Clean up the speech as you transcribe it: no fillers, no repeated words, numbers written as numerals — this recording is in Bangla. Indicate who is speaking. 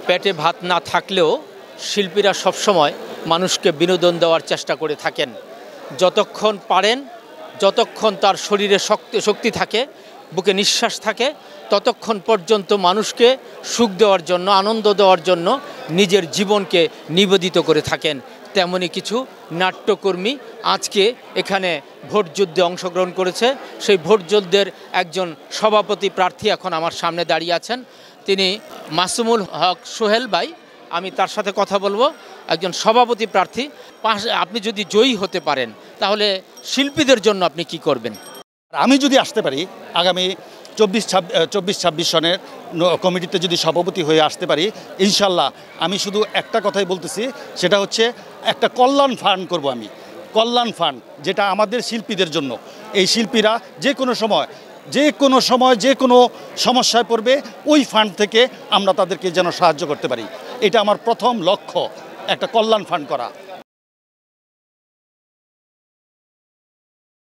Speaker 1: পেটে ভাত না থাকলেও শিল্পীরা সবসময় মানুষকে বিনোদন দেওয়ার চেষ্টা করে থাকেন। যতক্ষণ পারেন, যতক্ষণ তার শরীরে শক্তি থাকে, বুকে নিঃশ্বাস থাকে, ততক্ষণ পর্যন্ত মানুষকে সুখ দেওয়ার জন্য, আনন্দ দেওয়ার জন্য নিজের জীবনকে নিবেদিত করে থাকেন। তেমনই কিছু নাট্যকর্মী আজকে এখানে ভোটযুদ্ধে অংশগ্রহণ করেছে। সেই ভোটযুদ্ধের একজন সভাপতি প্রার্থী এখন আমার সামনে দাঁড়িয়ে আছেন, তিনি মাসুমুল হক সোহেল ভাই। আমি তার সাথে কথা বলবো। একজন সভাপতি প্রার্থী, আপনি যদি জয়ী হতে পারেন তাহলে শিল্পীদের জন্য আপনি কি করবেন?
Speaker 2: আমি যদি আসতে পারি আগামী 24-26 সনের কমিটিতে যদি সভাপতি হয়ে আসতে পারি, ইনশাল্লাহ আমি শুধু একটা কথাই বলতেছি, সেটা হচ্ছে একটা কল্যাণ ফান্ড করব আমি, কল্যাণ ফান্ড, যেটা আমাদের শিল্পীদের জন্য। এই শিল্পীরা যে কোনো সময় যে কোনো সমস্যায় পড়বে, ওই ফান্ড থেকে আমরা তাদেরকে যেন সাহায্য করতে পারি। এটা আমার প্রথম লক্ষ্য, একটা কল্যাণ ফান্ড করা।